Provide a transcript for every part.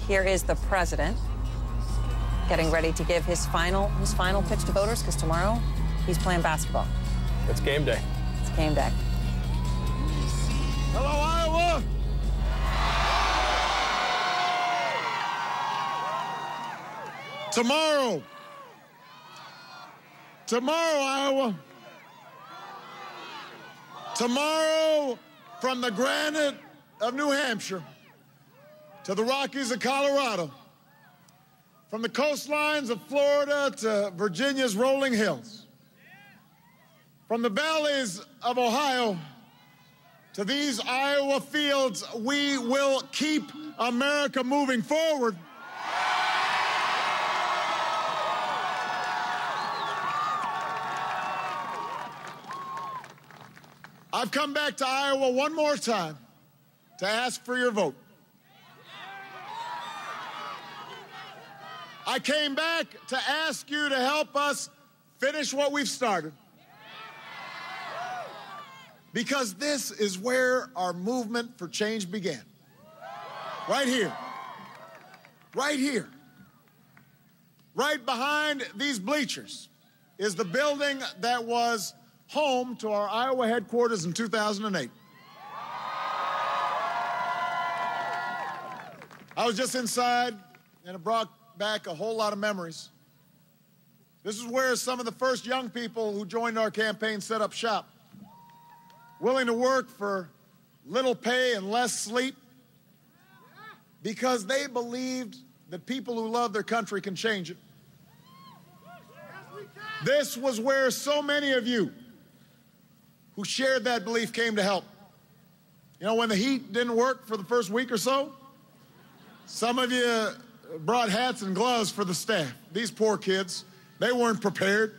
Here is the president getting ready to give his final pitch to voters, because tomorrow he's playing basketball. It's game day. It's game day. Hello, Iowa! Tomorrow, Iowa. Tomorrow, from the granite of New Hampshire to the Rockies of Colorado, from the coastlines of Florida to Virginia's rolling hills, from the valleys of Ohio to these Iowa fields, we will keep America moving forward. I've come back to Iowa one more time to ask for your vote. I came back to ask you to help us finish what we've started. Because this is where our movement for change began. Right here. Right here. Right behind these bleachers is the building that was home to our Iowa headquarters in 2008. I was just inside, and it brought back a whole lot of memories. This is where some of the first young people who joined our campaign set up shop, willing to work for little pay and less sleep, because they believed that people who love their country can change it. This was where so many of you who shared that belief came to help. You know, when the heat didn't work for the first week or so, some of you brought hats and gloves for the staff. These poor kids, they weren't prepared.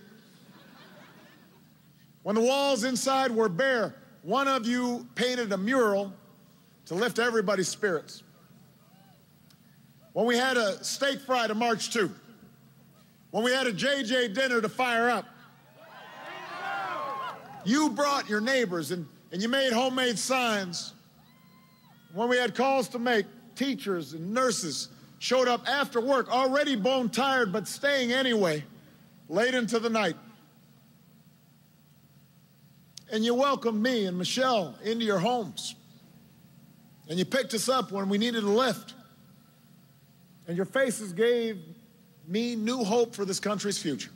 When the walls inside were bare, one of you painted a mural to lift everybody's spirits. When we had a steak fry to march to, when we had a JJ dinner to fire up, you brought your neighbors and you made homemade signs. When we had calls to make, teachers and nurses showed up after work, already bone tired, but staying anyway, late into the night. And you welcomed me and Michelle into your homes. And you picked us up when we needed a lift. And your faces gave me new hope for this country's future.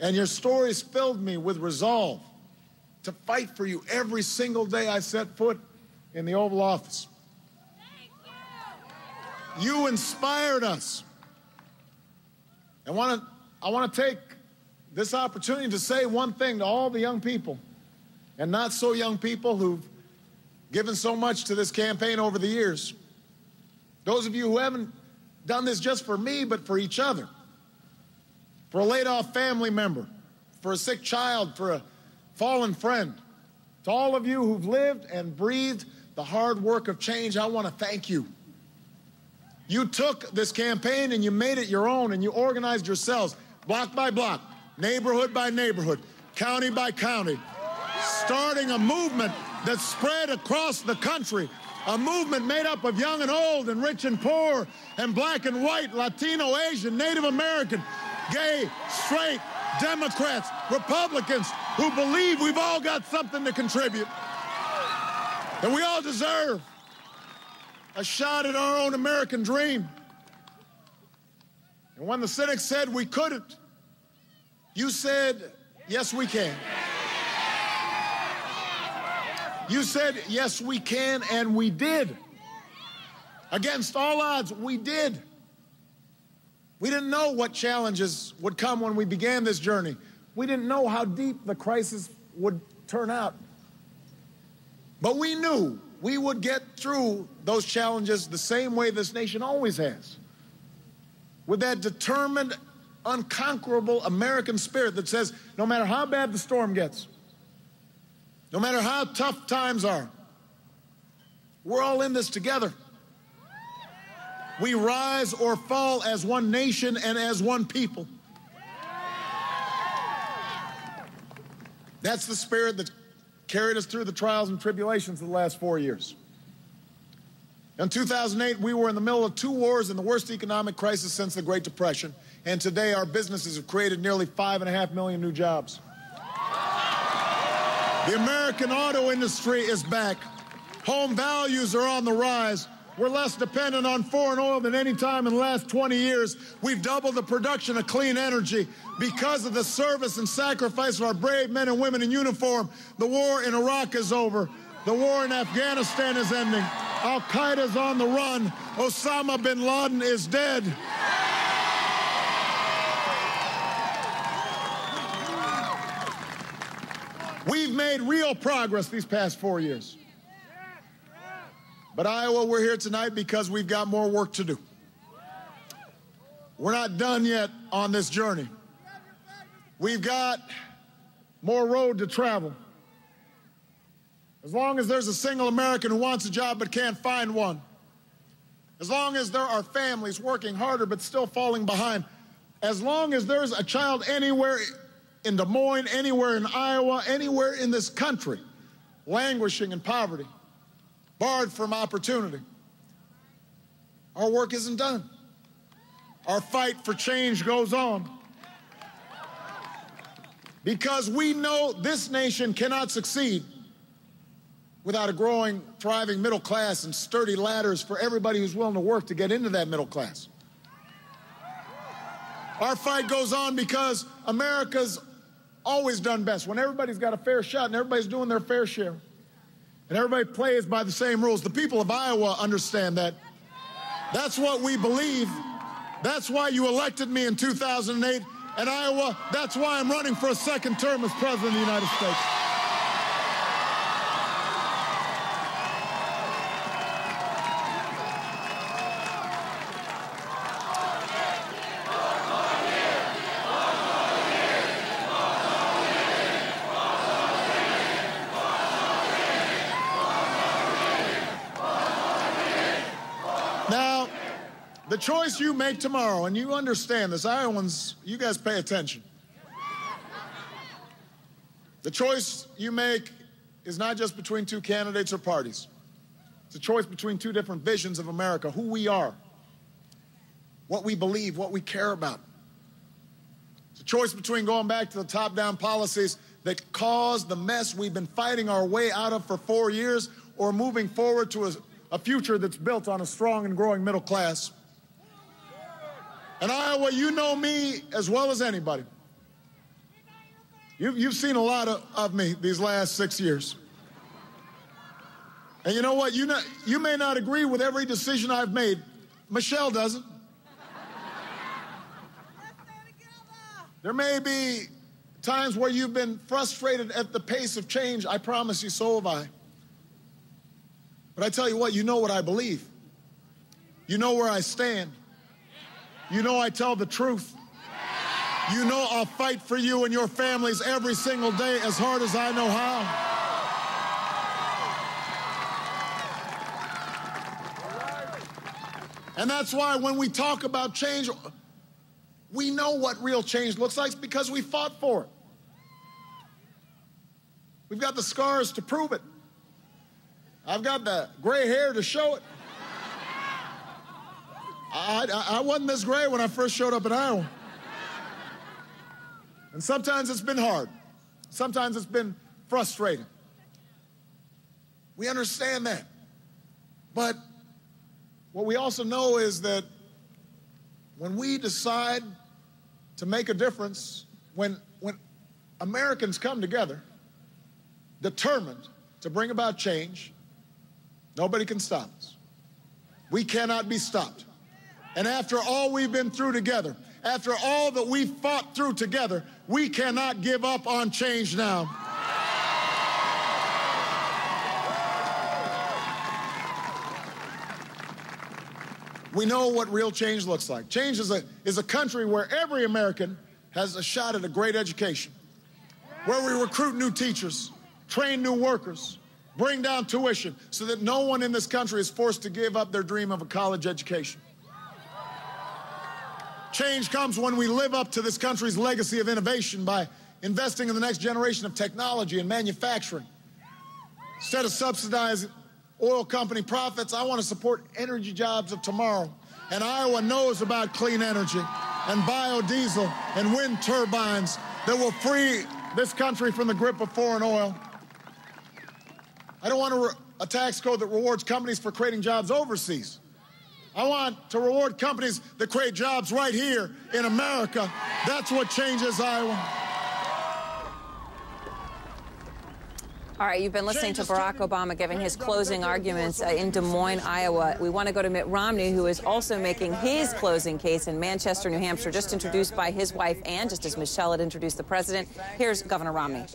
And your stories filled me with resolve to fight for you every single day I set foot in the Oval Office. You inspired us. I want to take this opportunity to say one thing to all the young people and not so young people who've given so much to this campaign over the years. Those of you who haven't done this just for me, but for each other. For a laid-off family member, for a sick child, for a fallen friend. To all of you who've lived and breathed the hard work of change, I want to thank you. You took this campaign and you made it your own, and you organized yourselves block by block, neighborhood by neighborhood, county by county, starting a movement that spread across the country, a movement made up of young and old and rich and poor and black and white, Latino, Asian, Native American, gay, straight, Democrats, Republicans, who believe we've all got something to contribute. And we all deserve a shot at our own American dream. And when the cynics said we couldn't, you said, yes, we can. You said, yes, we can, and we did. Against all odds, we did. We didn't know what challenges would come when we began this journey. We didn't know how deep the crisis would turn out. But we knew we would get through those challenges the same way this nation always has, with that determined, unconquerable American spirit that says, no matter how bad the storm gets, no matter how tough times are, we're all in this together. We rise or fall as one nation and as one people. That's the spirit that carried us through the trials and tribulations of the last 4 years. In 2008, we were in the middle of 2 wars and the worst economic crisis since the Great Depression. And today, our businesses have created nearly 5.5 million new jobs. The American auto industry is back. Home values are on the rise. We're less dependent on foreign oil than any time in the last 20 years. We've doubled the production of clean energy because of the service and sacrifice of our brave men and women in uniform. The war in Iraq is over. The war in Afghanistan is ending. Al-Qaeda's on the run. Osama bin Laden is dead. We've made real progress these past 4 years. But Iowa, we're here tonight because we've got more work to do. We're not done yet on this journey. We've got more road to travel. As long as there's a single American who wants a job but can't find one, as long as there are families working harder but still falling behind, as long as there's a child anywhere in Des Moines, anywhere in Iowa, anywhere in this country languishing in poverty, barred from opportunity, our work isn't done. Our fight for change goes on. Because we know this nation cannot succeed without a growing, thriving middle class and sturdy ladders for everybody who's willing to work to get into that middle class. Our fight goes on because America's always done best when everybody's got a fair shot and everybody's doing their fair share. And everybody plays by the same rules. The people of Iowa understand that. That's what we believe. That's why you elected me in 2008. And Iowa, that's why I'm running for a second term as President of the United States. Now, the choice you make tomorrow, and you understand this, Iowans, you guys pay attention. The choice you make is not just between 2 candidates or parties. It's a choice between 2 different visions of America, who we are, what we believe, what we care about. It's a choice between going back to the top-down policies that caused the mess we've been fighting our way out of for 4 years, or moving forward to a future that's built on a strong and growing middle class. And Iowa, you know me as well as anybody. You've seen a lot of me these last 6 years. And you know what? You may not agree with every decision I've made. Michelle doesn't. There may be times where you've been frustrated at the pace of change. I promise you, so have I. But I tell you what I believe. You know where I stand. You know I tell the truth. You know I'll fight for you and your families every single day as hard as I know how. And that's why when we talk about change, we know what real change looks like because we fought for it. We've got the scars to prove it. I've got the gray hair to show it. I wasn't this gray when I first showed up in Iowa. And sometimes it's been hard. Sometimes it's been frustrating. We understand that. But what we also know is that when we decide to make a difference, when Americans come together, determined to bring about change, nobody can stop us. We cannot be stopped. And after all we've been through together, after all that we've fought through together, we cannot give up on change now. We know what real change looks like. Change is a country where every American has a shot at a great education, where we recruit new teachers, train new workers, bring down tuition so that no one in this country is forced to give up their dream of a college education. Change comes when we live up to this country's legacy of innovation by investing in the next generation of technology and manufacturing. Instead of subsidizing oil company profits. I want to support energy jobs of tomorrow. And Iowa knows about clean energy and biodiesel and wind turbines that will free this country from the grip of foreign oil. I don't want a tax code that rewards companies for creating jobs overseas. I want to reward companies that create jobs right here in America. That's what changes Iowa. All right, you've been listening to Barack Obama giving his closing arguments in Des Moines, Iowa. We want to go to Mitt Romney, who is also making his closing case in Manchester, New Hampshire, just introduced by his wife, Ann, just as Michelle had introduced the president. Here's Governor Romney.